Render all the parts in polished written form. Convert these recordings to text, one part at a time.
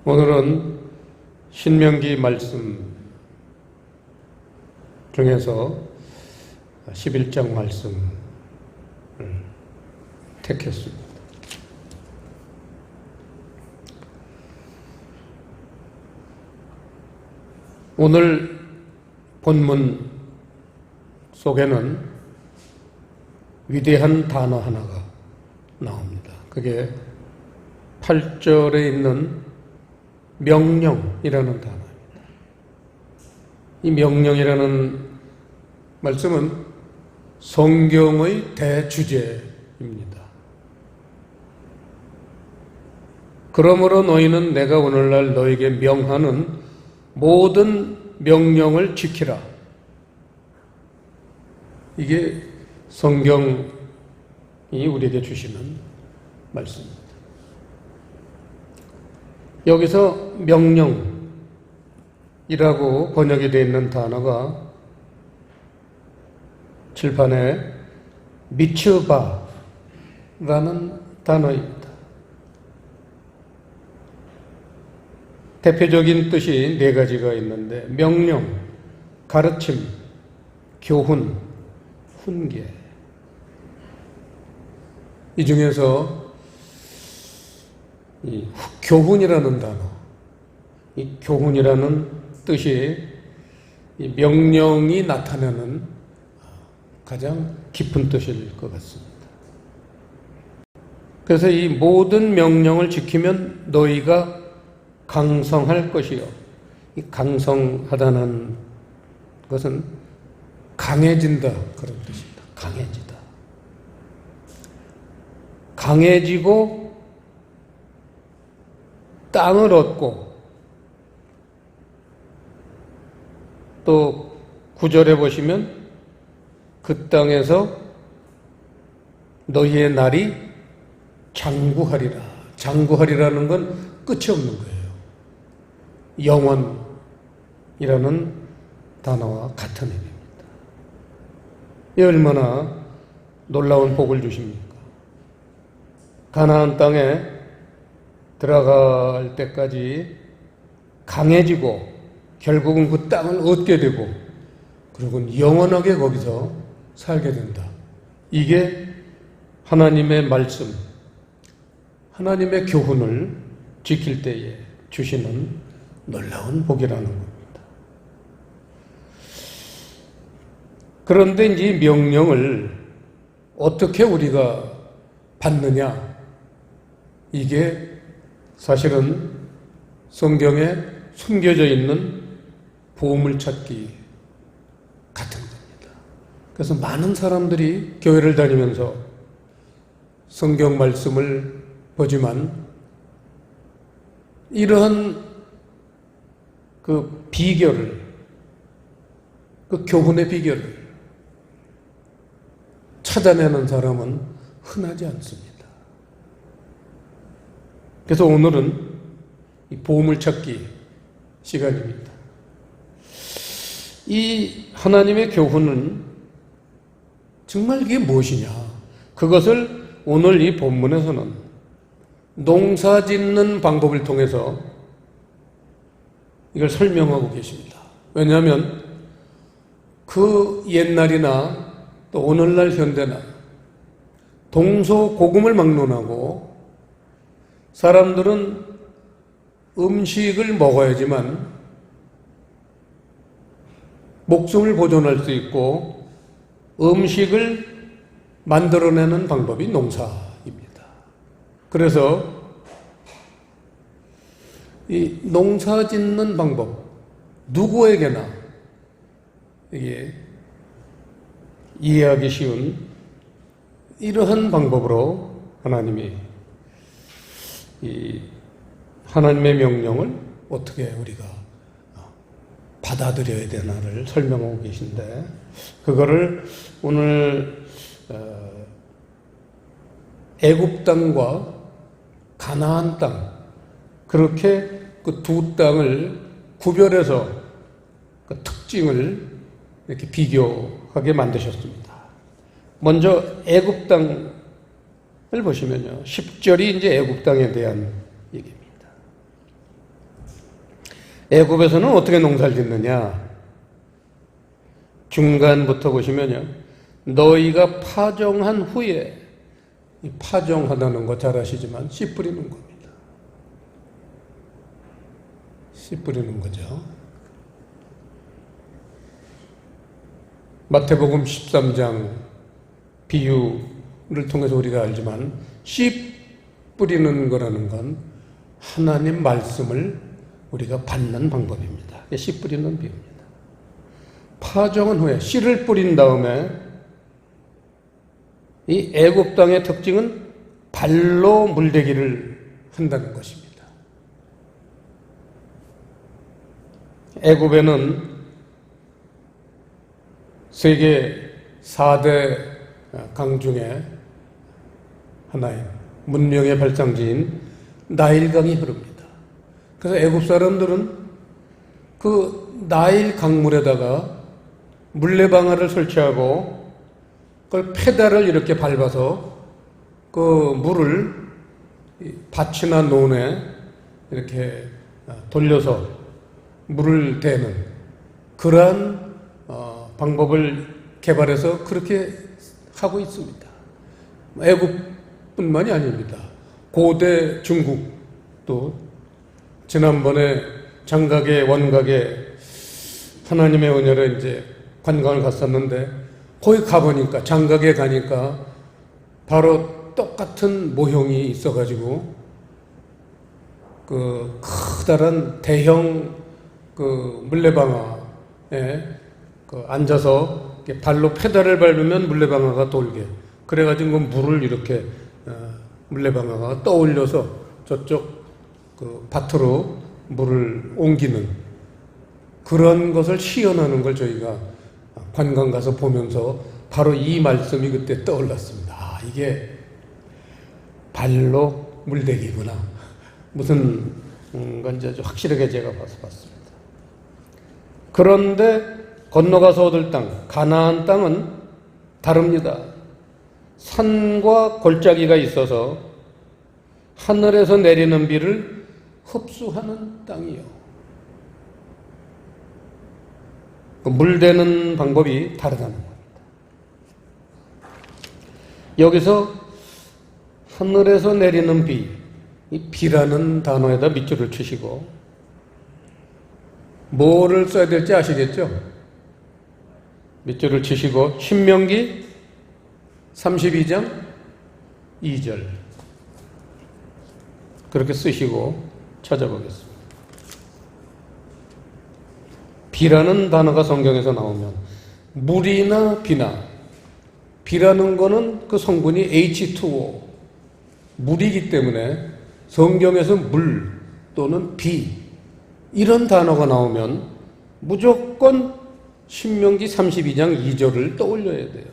오늘은 신명기 말씀 중에서 11장 말씀을 택했습니다. 오늘 본문 속에는 위대한 단어 하나가 나옵니다. 그게 8절에 있는 명령이라는 단어입니다. 이 명령이라는 말씀은 성경의 대주제입니다. 그러므로 너희는 내가 오늘날 너에게 명하는 모든 명령을 지키라. 이게 성경이 우리에게 주시는 말씀입니다. 여기서 명령이라고 번역이 되어 있는 단어가 칠판에 미츠바라는 단어입니다. 대표적인 뜻이 네 가지가 있는데 명령, 가르침, 교훈, 훈계. 이 중에서 이 교훈이라는 단어, 이 교훈이라는 뜻이 이 명령이 나타내는 가장 깊은 뜻일 것 같습니다. 그래서 이 모든 명령을 지키면 너희가 강성할 것이요. 이 강성하다는 것은 강해진다 그런 뜻입니다. 강해지다. 강해지고 땅을 얻고 또 9절에 보시면 그 땅에서 너희의 날이 장구하리라. 장구하리라는 건 끝이 없는 거예요. 영원이라는 단어와 같은 의미입니다. 이 얼마나 놀라운 복을 주십니까? 가나안 땅에 들어갈 때까지 강해지고 결국은 그 땅을 얻게 되고 그리고 영원하게 거기서 살게 된다. 이게 하나님의 말씀, 하나님의 교훈을 지킬 때에 주시는 놀라운 복이라는 겁니다. 그런데 이제 명령을 어떻게 우리가 받느냐? 이게 사실은 성경에 숨겨져 있는 보물찾기 같은 겁니다. 그래서 많은 사람들이 교회를 다니면서 성경 말씀을 보지만 이러한 그 비결을, 그 교훈의 비결을 찾아내는 사람은 흔하지 않습니다. 그래서 오늘은 이 보물찾기 시간입니다. 이 하나님의 교훈은 정말 이게 무엇이냐? 그것을 오늘 이 본문에서는 농사 짓는 방법을 통해서 이걸 설명하고 계십니다. 왜냐하면 그 옛날이나 또 오늘날 현대나 동서고금을 막론하고 사람들은 음식을 먹어야지만 목숨을 보존할 수 있고 음식을 만들어내는 방법이 농사입니다. 그래서 이 농사 짓는 방법, 누구에게나 이게 이해하기 쉬운 이러한 방법으로 하나님이 이 하나님의 명령을 어떻게 우리가 받아들여야 되나를 설명하고 계신데 그거를 오늘 애굽 땅과 가나안 땅 그렇게 그 두 땅을 구별해서 그 특징을 이렇게 비교하게 만드셨습니다. 먼저 애굽 땅을 보시면요. 10절이 이제 애굽 땅에 대한 얘기입니다. 애굽에서는 어떻게 농사를 짓느냐? 중간부터 보시면요. 너희가 파종한 후에, 이 파종하다는 거 잘 아시지만 씨 뿌리는 겁니다. 씨 뿌리는 거죠. 마태복음 13장 비유를 통해서 우리가 알지만 씨 뿌리는 거라는 건 하나님 말씀을 우리가 받는 방법입니다. 씨 뿌리는 비유입니다. 파종한 후에 씨를 뿌린 다음에 이 애굽 땅의 특징은 발로 물대기를 한다는 것입니다. 애굽에는 세계 4대 강 중에 하나인 문명의 발상지인 나일강이 흐릅니다. 그래서 애굽 사람들은 그 나일 강물에다가 물레방아를 설치하고 그걸 페달을 이렇게 밟아서 그 물을 밭이나 논에 이렇게 돌려서 물을 대는 그러한 방법을 개발해서 그렇게 하고 있습니다. 애국뿐만이 아닙니다. 고대 중국도 지난번에 장각의 원각에 하나님의 은혜로 이제 관광을 갔었는데 거기 가보니까 장각에 가니까 바로 똑같은 모형이 있어가지고 그 커다란 대형 그 물레방아에 그 앉아서 발로 페달을 밟으면 물레방아가 돌게 그래가지고 물을 이렇게 물레방아가 떠올려서 저쪽 그 밭으로 물을 옮기는 그런 것을 시연하는 걸 저희가 관광 가서 보면서 바로 이 말씀이 그때 떠올랐습니다. 아, 이게 발로 물대기구나. 무슨 건지 아주 확실하게 제가 봤습니다. 그런데 건너가서 얻을 땅, 가나안 땅은 다릅니다. 산과 골짜기가 있어서 하늘에서 내리는 비를 흡수하는 땅이요. 물대는 방법이 다르다는 겁니다. 여기서 하늘에서 내리는 비, 이 비라는 단어에다 밑줄을 치시고 뭐를 써야 될지 아시겠죠? 밑줄을 치시고 신명기 32장 2절 그렇게 쓰시고 찾아보겠습니다. 비라는 단어가 성경에서 나오면 물이나 비나 비라는 거는 그 성분이 H2O 물이기 때문에 성경에서 물 또는 비 이런 단어가 나오면 무조건 신명기 32장 2절을 떠올려야 돼요.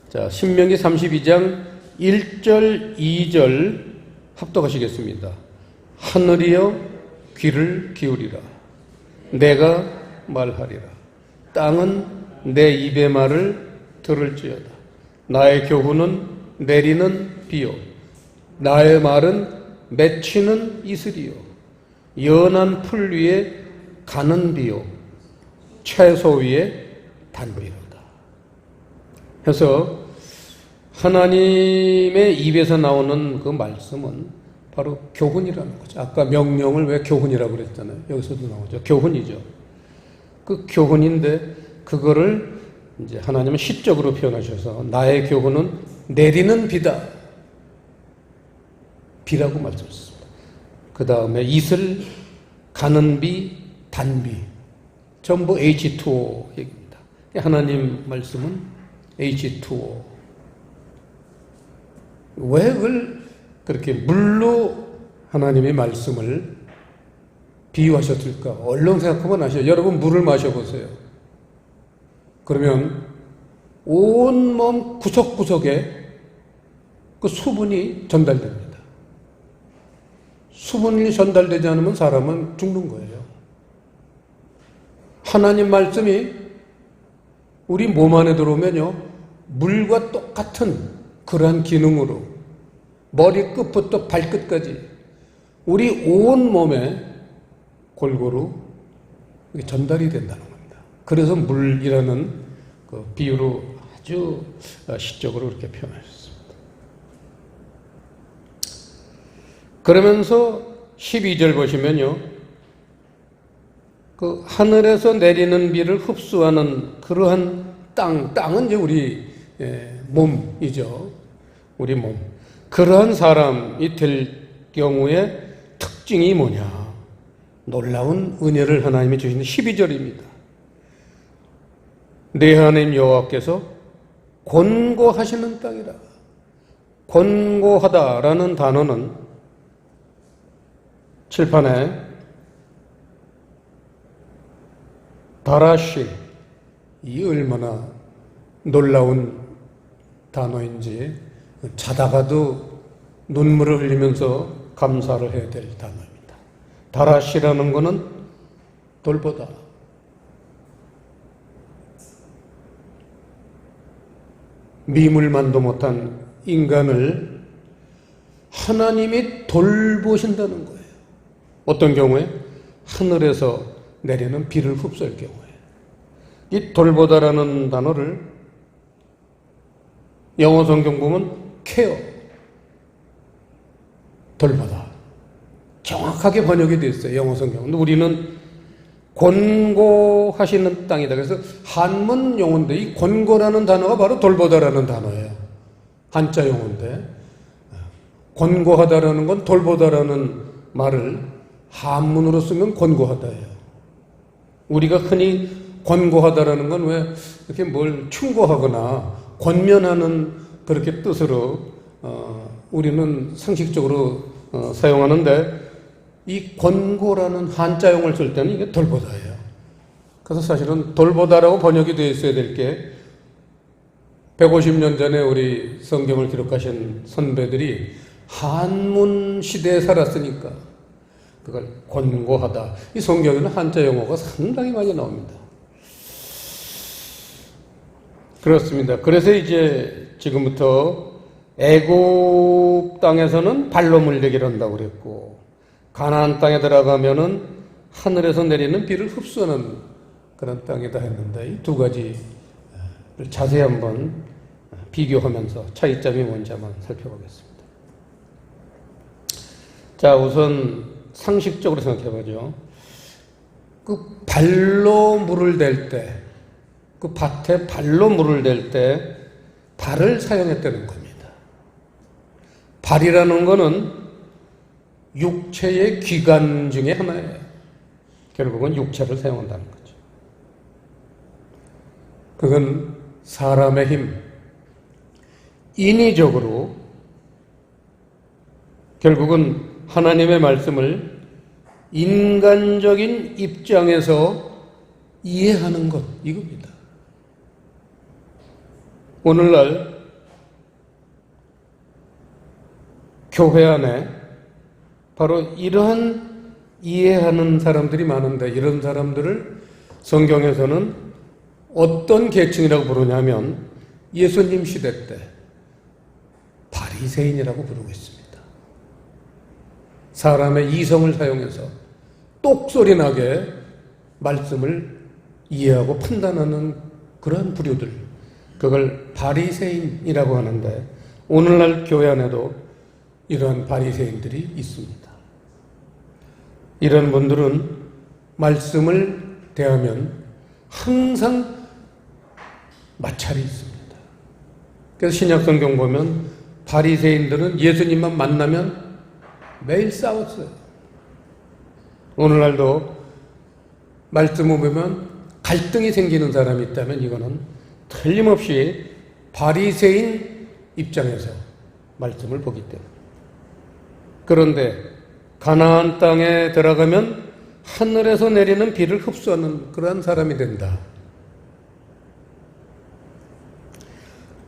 자, 신명기 32장 1절 2절 합독하시겠습니다. 하늘이여 귀를 기울이라 내가 말하리라. 땅은 내 입의 말을 들을지어다. 나의 교훈은 내리는 비요. 나의 말은 맺히는 이슬이요. 연한 풀 위에 가는 비요. 채소 위에 단비로다. 그래서 하나님의 입에서 나오는 그 말씀은 바로 교훈이라는 거죠. 아까 명령을 왜 교훈이라고 그랬잖아요. 여기서도 나오죠. 교훈이죠. 그 교훈인데 그거를 이제 하나님은 시적으로 표현하셔서 나의 교훈은 내리는 비다. 비라고 말씀하셨습니다. 그 다음에 이슬, 가는 비, 단비. 전부 H2O 얘기입니다. 하나님 말씀은 H2O. 왜 그걸 그렇게 물로 하나님의 말씀을 비유하셨을까? 얼른 생각하면 아시죠? 여러분 물을 마셔보세요. 그러면 온몸 구석구석에 그 수분이 전달됩니다. 수분이 전달되지 않으면 사람은 죽는 거예요. 하나님 말씀이 우리 몸 안에 들어오면요, 물과 똑같은 그러한 기능으로 머리 끝부터 발끝까지 우리 온 몸에 골고루 전달이 된다는 겁니다. 그래서 물이라는 그 비유로 아주 시적으로 이렇게 표현하셨습니다. 그러면서 12절 보시면요, 그 하늘에서 내리는 비를 흡수하는 그러한 땅은 이제 우리 몸이죠. 우리 몸. 그러한 사람이 될 경우에 특징이 뭐냐? 놀라운 은혜를 하나님이 주시는 12절입니다. 내 하나님 여호와께서 권고하시는 땅이라. 권고하다라는 단어는 칠판에 다라시, 이 얼마나 놀라운 단어인지 자다가도 눈물을 흘리면서 감사를 해야 될 단어입니다. 다라시라는 것은 돌보다. 미물만도 못한 인간을 하나님이 돌보신다는 거예요. 어떤 경우에? 하늘에서 내리는 비를 흡수할 경우에. 이 돌보다라는 단어를 영어 성경 보면 케어, 돌보다 정확하게 번역이 되어 있어요. 영어 성경은. 우리는 권고하시는 땅이다. 그래서 한문 용어인데 이 권고라는 단어가 바로 돌보다라는 단어예요. 한자 용어인데 권고하다라는 건 돌보다라는 말을 한문으로 쓰면 권고하다예요. 우리가 흔히 권고하다라는 건 왜 이렇게 뭘 충고하거나 권면하는 그렇게 뜻으로 우리는 상식적으로 사용하는데, 이 권고라는 한자용을 쓸 때는 이게 돌보다예요. 그래서 사실은 돌보다라고 번역이 되어 있어야 될 게 150년 전에 우리 성경을 기록하신 선배들이 한문 시대에 살았으니까 그걸 권고하다. 이 성경에는 한자 용어가 상당히 많이 나옵니다. 그렇습니다. 그래서 이제 지금부터 애굽 땅에서는 발로 물리기를 한다고 그랬고, 가나안 땅에 들어가면은 하늘에서 내리는 비를 흡수하는 그런 땅이다 했는데, 이 두 가지를 자세히 한번 비교하면서 차이점이 뭔지 한번 살펴보겠습니다. 자, 우선 상식적으로 생각해보죠. 그 발로 물을 댈 때, 그 밭에 발로 물을 댈 때 발을 사용했다는 겁니다. 발이라는 것은 육체의 기관 중에 하나예요. 결국은 육체를 사용한다는 거죠. 그건 사람의 힘, 인위적으로 결국은 하나님의 말씀을 인간적인 입장에서 이해하는 것, 이겁니다. 오늘날 교회 안에 바로 이러한 이해하는 사람들이 많은데, 이런 사람들을 성경에서는 어떤 계층이라고 부르냐면 예수님 시대 때 바리새인이라고 부르고 있습니다. 사람의 이성을 사용해서 똑소리 나게 말씀을 이해하고 판단하는 그런 부류들, 그걸 바리새인이라고 하는데, 오늘날 교회 안에도 이러한 바리새인들이 있습니다. 이런 분들은 말씀을 대하면 항상 마찰이 있습니다. 그래서 신약성경 보면 바리새인들은 예수님만 만나면 매일 싸웠어요. 오늘날도 말씀을 보면 갈등이 생기는 사람이 있다면 이거는 틀림없이 바리새인 입장에서 말씀을 보기 때문에. 그런데 가나안 땅에 들어가면 하늘에서 내리는 비를 흡수하는 그러한 사람이 된다.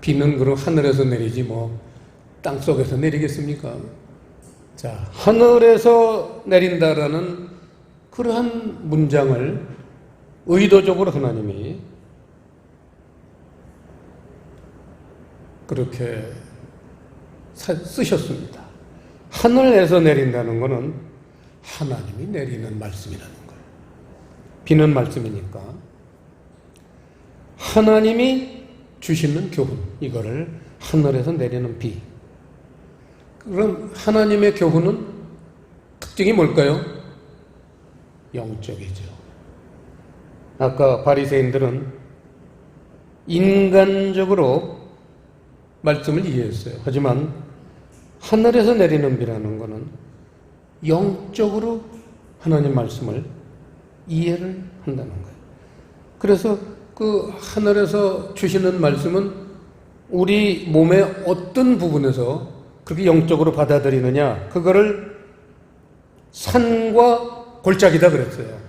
비는 그럼 하늘에서 내리지 뭐 땅속에서 내리겠습니까? 자, 하늘에서 내린다라는 그러한 문장을 의도적으로 하나님이 그렇게 쓰셨습니다. 하늘에서 내린다는 것은 하나님이 내리는 말씀이라는 거예요. 비는 말씀이니까 하나님이 주시는 교훈, 이거를 하늘에서 내리는 비. 그럼 하나님의 교훈은 특징이 뭘까요? 영적이죠. 아까 바리새인들은 인간적으로 말씀을 이해했어요. 하지만 하늘에서 내리는 비라는 것은 영적으로 하나님 말씀을 이해를 한다는 거예요. 그래서 그 하늘에서 주시는 말씀은 우리 몸의 어떤 부분에서 그렇게 영적으로 받아들이느냐, 그거를 산과 골짜기다 그랬어요.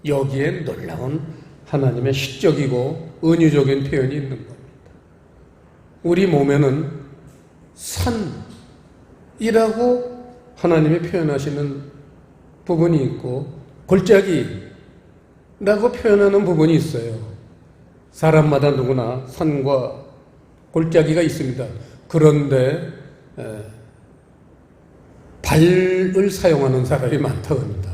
여기에 놀라운 하나님의 시적이고 은유적인 표현이 있는 겁니다. 우리 몸에는 산이라고 하나님이 표현하시는 부분이 있고 골짜기라고 표현하는 부분이 있어요. 사람마다 누구나 산과 골짜기가 있습니다. 그런데 발을 사용하는 사람이 많다고 합니다.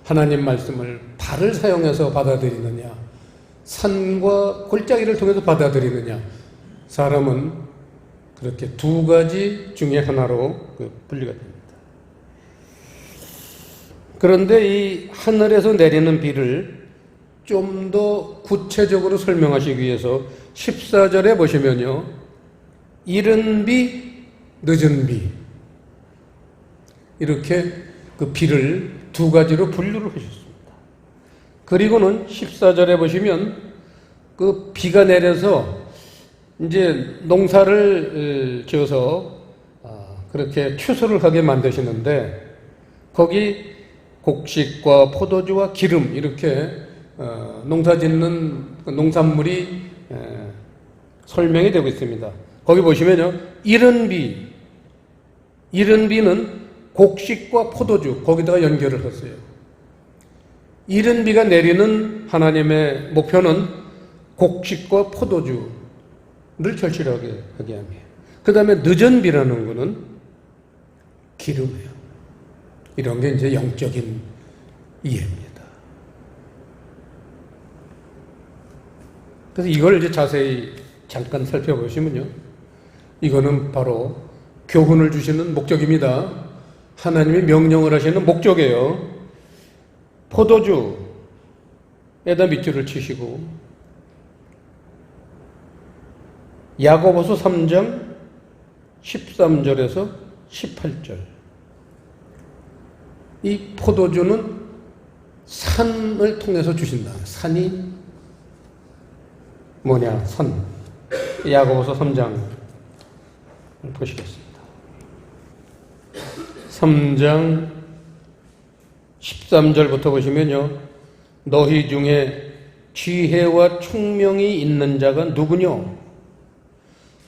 하나님 말씀을 발을 사용해서 받아들이느냐, 산과 골짜기를 통해서 받아들이느냐, 사람은 그렇게 두 가지 중에 하나로 분리가 됩니다. 그런데 이 하늘에서 내리는 비를 좀 더 구체적으로 설명하시기 위해서 14절에 보시면요, 이른 비, 늦은 비, 이렇게 그 비를 두 가지로 분류를 하셨습니다. 그리고는 14절에 보시면 그 비가 내려서 이제 농사를 지어서 그렇게 추수를 하게 만드시는데 거기 곡식과 포도주와 기름 이렇게 농사 짓는 농산물이 설명이 되고 있습니다. 거기 보시면요, 이른 비는 곡식과 포도주, 거기다가 연결을 했어요. 이른 비가 내리는 하나님의 목표는 곡식과 포도주를 절실하게 하게 합니다. 그 다음에 늦은 비라는 것은 기름이에요. 이런 게 이제 영적인 이해입니다. 그래서 이걸 이제 자세히 잠깐 살펴보시면요, 이거는 바로 교훈을 주시는 목적입니다. 하나님이 명령을 하시는 목적이에요. 포도주에다 밑줄을 치시고 야고보서 3장 13절에서 18절, 이 포도주는 산을 통해서 주신다. 산이 뭐냐? 산. 야고보서 3장 보시겠습니다. 3장 13절부터 보시면요, 너희 중에 지혜와 총명이 있는 자가 누구뇨?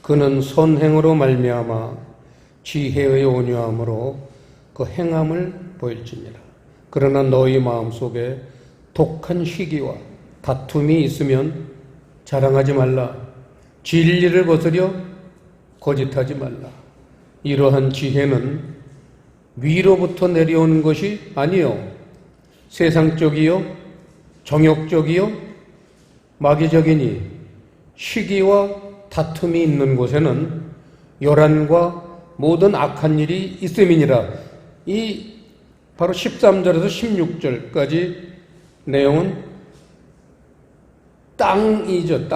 그는 선행으로 말미암아 지혜의 온유함으로 그 행함을 보일지니라. 그러나 너희 마음속에 독한 시기와 다툼이 있으면 자랑하지 말라. 진리를 거스려 거짓하지 말라. 이러한 지혜는 위로부터 내려오는 것이 아니요 세상적이요 정욕적이요 마귀적이니 시기와 다툼이 있는 곳에는 요란과 모든 악한 일이 있음이니라. 이 바로 13절에서 16절까지 내용은 땅이죠.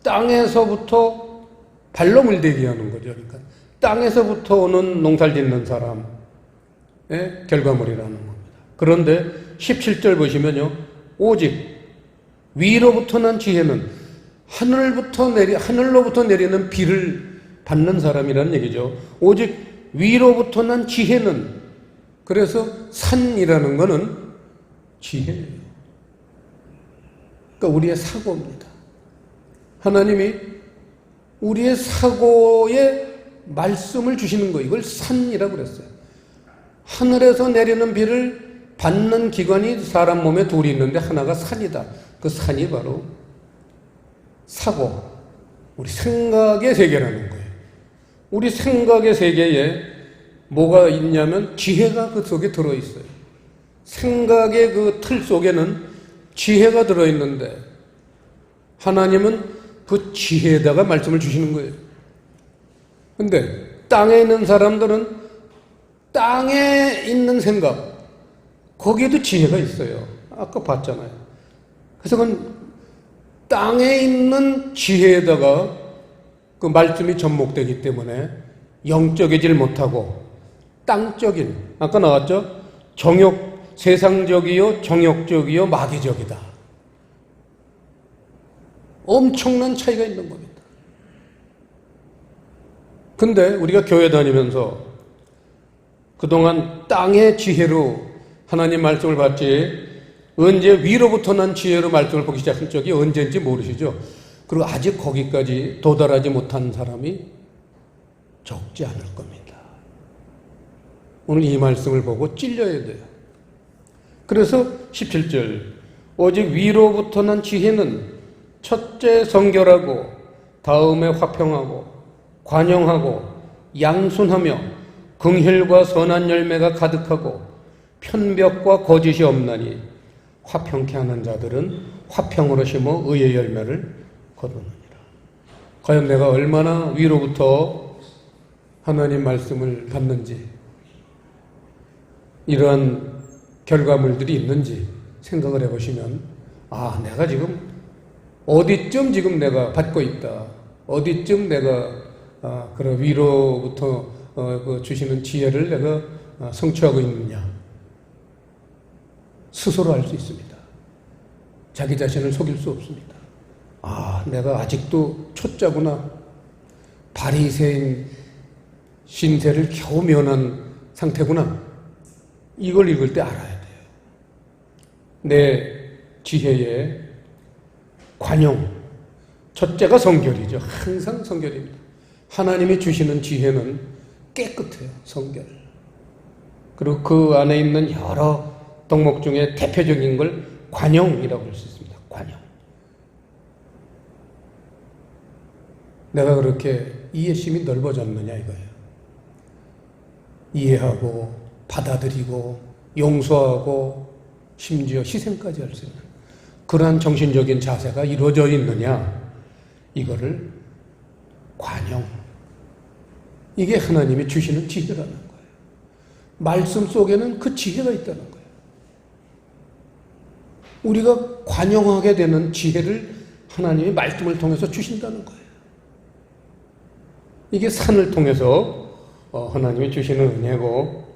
땅에서부터 발로 물대게 하는 거죠. 그러니까 땅에서부터 오는 농사를 짓는 사람의 결과물이라는 겁니다. 그런데 17절 보시면요, 오직 위로부터 난 지혜는 하늘로부터 내리는 비를 받는 사람이라는 얘기죠. 오직 위로부터 난 지혜는, 그래서 산이라는 것은 지혜예요. 그러니까 우리의 사고입니다. 하나님이 우리의 사고에 말씀을 주시는 거, 이걸 산이라고 그랬어요. 하늘에서 내리는 비를 받는 기관이 사람 몸에 둘이 있는데 하나가 산이다. 그 산이 바로 사고, 우리 생각의 세계라는 거예요. 우리 생각의 세계에 뭐가 있냐면 지혜가 그 속에 들어있어요. 생각의 그 틀 속에는 지혜가 들어있는데 하나님은 그 지혜에다가 말씀을 주시는 거예요. 근데 땅에 있는 사람들은 땅에 있는 생각, 거기에도 지혜가 있어요. 아까 봤잖아요. 그래서 그건 땅에 있는 지혜에다가 그 말씀이 접목되기 때문에 영적이질 못하고 땅적인, 아까 나왔죠? 세상적이요, 정욕적이요, 마귀적이다. 엄청난 차이가 있는 겁니다. 근데 우리가 교회 다니면서 그동안 땅의 지혜로 하나님 말씀을 받지 언제 위로부터 난 지혜로 말씀을 보기 시작한 적이 언제인지 모르시죠? 그리고 아직 거기까지 도달하지 못한 사람이 적지 않을 겁니다. 오늘 이 말씀을 보고 찔려야 돼요. 그래서 17절 오직 위로부터 난 지혜는 첫째 성결하고 다음에 화평하고 관용하고 양순하며 긍휼과 선한 열매가 가득하고 편벽과 거짓이 없나니 화평케 하는 자들은 화평으로 심어 의의 열매를 거두느니라. 과연 내가 얼마나 위로부터 하나님 말씀을 받는지, 이러한 결과물들이 있는지 생각을 해보시면, 아, 내가 지금 어디쯤 지금 내가 받고 있다, 어디쯤 내가 그런 위로부터 주시는 지혜를 내가 성취하고 있느냐, 스스로 알 수 있습니다. 자기 자신을 속일 수 없습니다. 아, 내가 아직도 초짜구나. 바리새인 신세를 겨우 면한 상태구나. 이걸 읽을 때 알아야 돼요. 내 지혜의 관용. 첫째가 성결이죠. 항상 성결입니다. 하나님이 주시는 지혜는 깨끗해요. 성결. 그리고 그 안에 있는 여러 덕목 중에 대표적인 걸 관용이라고 할 수 있습니다. 관용. 내가 그렇게 이해심이 넓어졌느냐 이거예요. 이해하고 받아들이고 용서하고 심지어 희생까지 할 수 있는 그러한 정신적인 자세가 이루어져 있느냐, 이거를 관용. 이게 하나님이 주시는 지혜라는 거예요. 말씀 속에는 그 지혜가 있다는 거예요. 우리가 관용하게 되는 지혜를 하나님이 말씀을 통해서 주신다는 거예요. 이게 산을 통해서 하나님이 주시는 은혜고,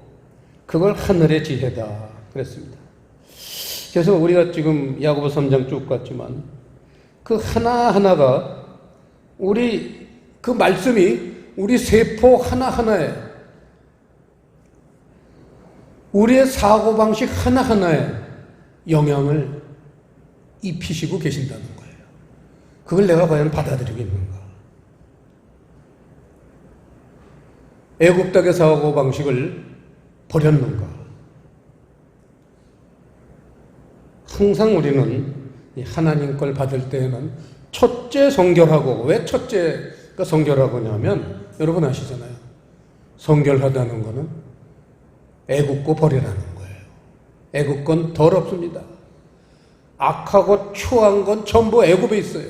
그걸 하늘의 지혜다 그랬습니다. 그래서 우리가 지금 야고보 3장 쭉 갔지만 그 하나하나가 우리 그 말씀이 우리 세포 하나하나에, 우리의 사고방식 하나하나에 영향을 입히시고 계신다는 거예요. 그걸 내가 과연 받아들이고 있는가? 애굽 땅의 사고방식을 버렸는가? 항상 우리는 하나님 걸 받을 때에는 첫째 성결하고, 왜 첫째가 성결하고냐면 여러분 아시잖아요. 성결하다는 거는 애굽 거 버리라는 거예요. 애굽 건 더럽습니다. 악하고 추한 건 전부 애굽에 있어요.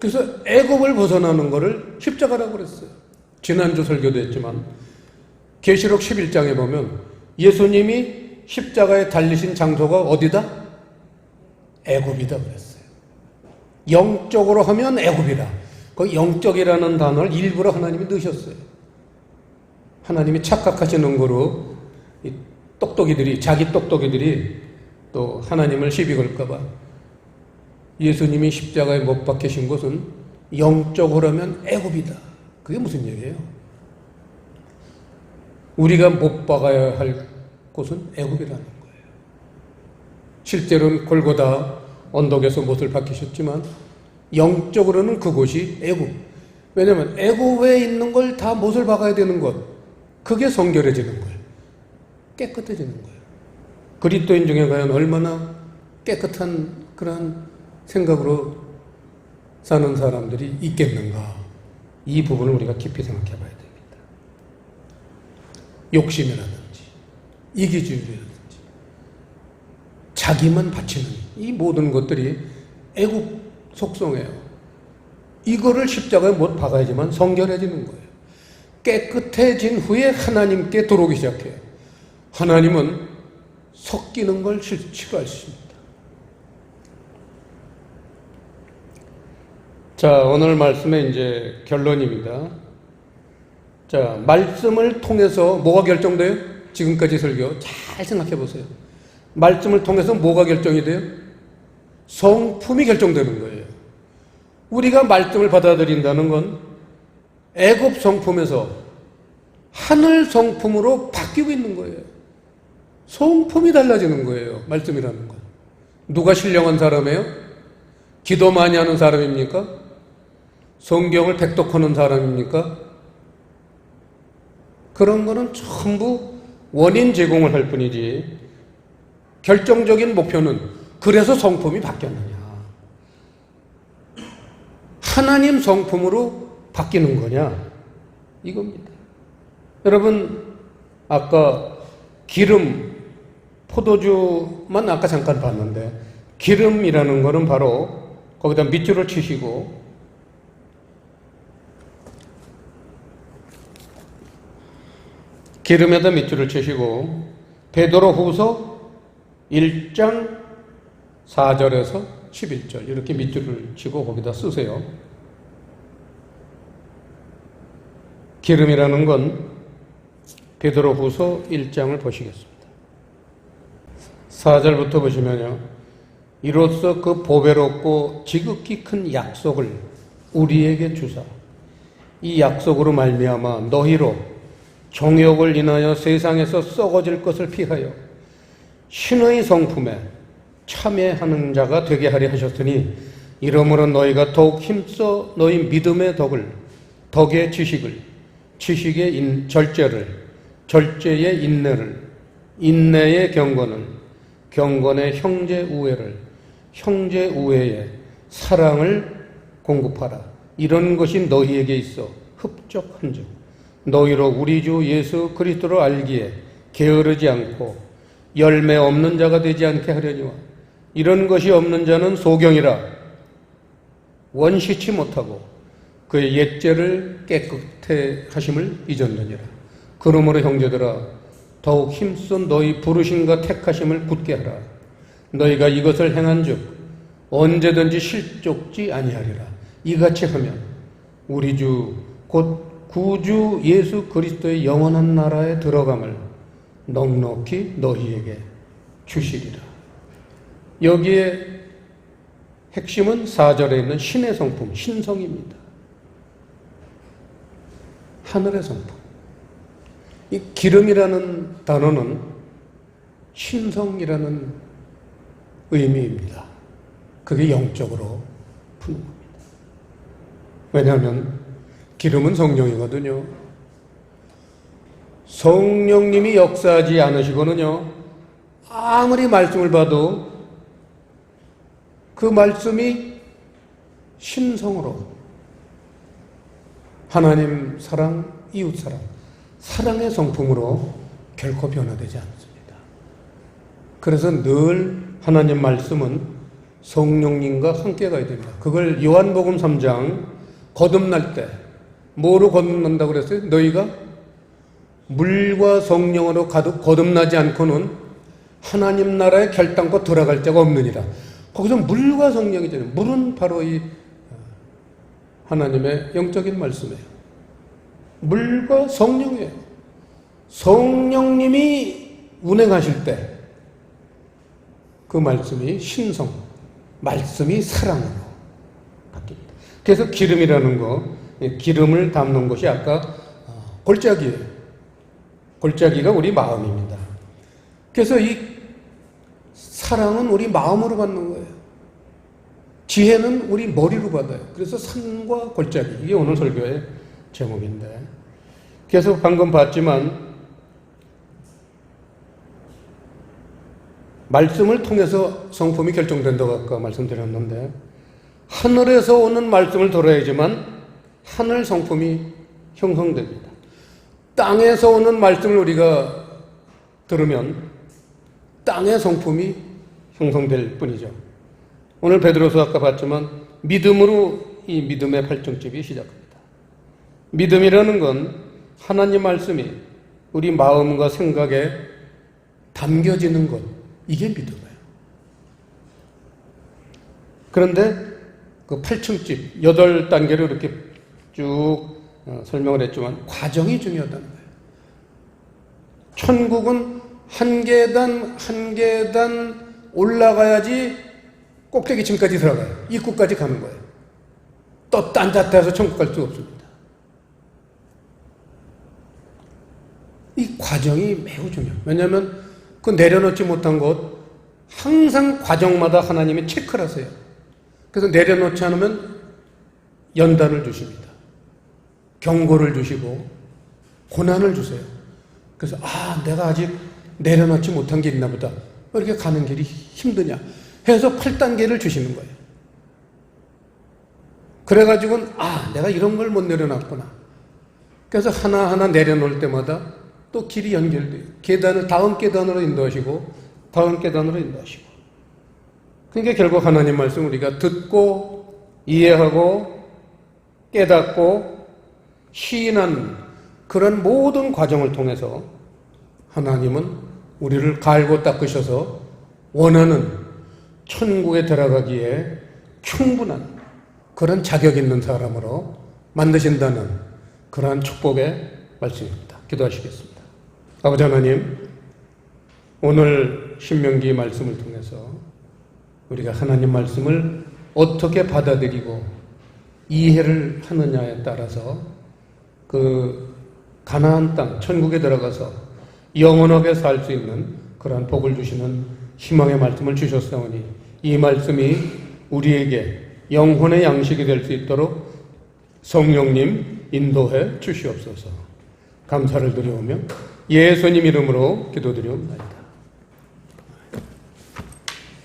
그래서 애굽을 벗어나는 거를 십자가라고 그랬어요. 지난주 설교도 했지만 계시록 11장에 보면 예수님이 십자가에 달리신 장소가 어디다? 애굽이다 그랬어요. 영적으로 하면 애굽이다. 그 영적이라는 단어를 일부러 하나님이 넣으셨어요. 하나님이 착각하시는 거로 이 똑똑이들이, 자기 똑똑이들이 또 하나님을 시비 걸까봐 예수님이 십자가에 못 박히신 곳은 영적으로 하면 애굽이다. 그게 무슨 얘기예요? 우리가 못 박아야 할 곳은 애굽이라는 거예요. 실제로는 골고다 언덕에서 못을 박히셨지만 영적으로는 그곳이 애굽. 왜냐하면 애굽에 있는 걸 다 못을 박아야 되는 것, 그게 성결해지는 거예요. 깨끗해지는 거예요. 그리스도인 중에 과연 얼마나 깨끗한 그런 생각으로 사는 사람들이 있겠는가? 이 부분을 우리가 깊이 생각해 봐야 됩니다. 욕심이라든지 이기주의라든지 자기만 바치는 이 모든 것들이 애국 속성이에요. 이거를 십자가에 못 박아야지만 성결해지는 거예요. 깨끗해진 후에 하나님께 들어오기 시작해요. 하나님은 섞이는 걸 싫어하십니다. 자, 오늘 말씀의 이제 결론입니다. 자, 말씀을 통해서 뭐가 결정돼요? 지금까지 설교 잘 생각해 보세요. 말씀을 통해서 뭐가 결정이 돼요? 성품이 결정되는 거예요. 우리가 말씀을 받아들인다는 건 애굽 성품에서 하늘 성품으로 바뀌고 있는 거예요. 성품이 달라지는 거예요. 말씀이라는 건. 누가 신령한 사람이에요? 기도 많이 하는 사람입니까? 성경을 백독하는 사람입니까? 그런 거는 전부 원인 제공을 할 뿐이지 결정적인 목표는 그래서 성품이 바뀌었느냐. 하나님 성품으로 바뀌는 거냐? 이겁니다. 여러분, 아까 기름, 포도주만 아까 잠깐 봤는데 기름이라는 거는 바로 거기다 밑줄을 치시고 기름에다 밑줄을 치시고 베드로후서 1장 4절에서 11절 이렇게 밑줄을 치고 거기다 쓰세요. 기름이라는 건 베드로후서 1장을 보시겠습니다. 4절부터 보시면요. 이로써 그 보배롭고 지극히 큰 약속을 우리에게 주사 이 약속으로 말미암아 너희로 정욕을 인하여 세상에서 썩어질 것을 피하여 신의 성품에 참여하는 자가 되게 하려 하셨으니 이러므로 너희가 더욱 힘써 너희 믿음의 덕의 지식을 지식의 절제를 절제의 인내를 인내의 경건의 형제 우애를 형제 우애의 사랑을 공급하라. 이런 것이 너희에게 있어 흡족한즉 너희로 우리 주 예수 그리스도를 알기에 게으르지 않고 열매 없는 자가 되지 않게 하려니와 이런 것이 없는 자는 소경이라 원시치 못하고 그의 옛죄를 깨끗해 하심을 잊었느니라. 그러므로 형제들아 더욱 힘써 너희 부르심과 택하심을 굳게 하라. 너희가 이것을 행한즉 언제든지 실족지 아니하리라. 이같이 하면 우리 주 곧 구주 예수 그리스도의 영원한 나라에 들어감을 넉넉히 너희에게 주시리라. 여기에 핵심은 4절에 있는 신의 성품, 신성입니다. 하늘의 성품. 이 기름이라는 단어는 신성이라는 의미입니다. 그게 영적으로 푸는 겁니다. 왜냐하면 기름은 성령이거든요. 성령님이 역사하지 않으시고는요, 아무리 말씀을 봐도 그 말씀이 신성으로 하나님 사랑, 이웃 사랑, 사랑의 성품으로 결코 변화되지 않습니다. 그래서 늘 하나님 말씀은 성령님과 함께 가야 됩니다. 그걸 요한복음 3장 거듭날 때 뭐로 거듭난다고 그랬어요? 너희가 물과 성령으로 거듭나지 않고는 하나님 나라에 결단코 들어갈 자가 없느니라. 거기서 물과 성령이잖아요. 물은 바로 이 하나님의 영적인 말씀이에요. 물과 성령이에요. 성령님이 운행하실 때 그 말씀이 신성, 말씀이 사랑으로 바뀝니다. 그래서 기름이라는 거, 기름을 담는 것이 아까 골짜기예요. 골짜기가 우리 마음입니다. 그래서 이 사랑은 우리 마음으로 받는 거예요. 지혜는 우리 머리로 받아요. 그래서 산과 골짜기, 이게 오늘 설교의 제목인데, 그래서 방금 봤지만 말씀을 통해서 성품이 결정된다고 아까 말씀드렸는데, 하늘에서 오는 말씀을 들어야지만 하늘 성품이 형성됩니다. 땅에서 오는 말씀을 우리가 들으면 땅의 성품이 형성될 뿐이죠. 오늘 베드로서 아까 봤지만 믿음으로 이 믿음의 발정집이 시작합니다. 믿음이라는 건 하나님 말씀이 우리 마음과 생각에 담겨지는 것, 이게 믿음이에요. 그런데 그 8층집 8단계로 이렇게 쭉 설명을 했지만 과정이 중요하다는 거예요. 천국은 한 계단 한 계단 올라가야지 꼭대기층까지 들어가요. 입구까지 가는 거예요. 또 딴 데 해서 천국 갈 수가 없습니다. 이 과정이 매우 중요해요. 왜냐하면 그 내려놓지 못한 것 항상 과정마다 하나님이 체크를 하세요. 그래서 내려놓지 않으면 연단을 주십니다. 경고를 주시고 고난을 주세요. 그래서 내가 아직 내려놓지 못한 게 있나 보다. 왜 이렇게 가는 길이 힘드냐 해서 8단계를 주시는 거예요. 그래가지고는 내가 이런 걸 못 내려놨구나. 그래서 하나하나 내려놓을 때마다 또 길이 연결돼요. 계단을 다음 계단으로 인도하시고 다음 계단으로 인도하시고. 그러니까 결국 하나님 말씀 우리가 듣고 이해하고 깨닫고 시인하는 그런 모든 과정을 통해서 하나님은 우리를 갈고 닦으셔서 원하는 천국에 들어가기에 충분한 그런 자격 있는 사람으로 만드신다는 그러한 축복의 말씀입니다. 기도하시겠습니다. 아버지 하나님, 오늘 신명기 말씀을 통해서 우리가 하나님 말씀을 어떻게 받아들이고 이해를 하느냐에 따라서 그 가나안 땅, 천국에 들어가서 영원하게 살 수 있는 그러한 복을 주시는 희망의 말씀을 주셨사오니 이 말씀이 우리에게 영혼의 양식이 될 수 있도록 성령님 인도해 주시옵소서. 감사를 드려오며 예수님 이름으로 기도드리옵나이다.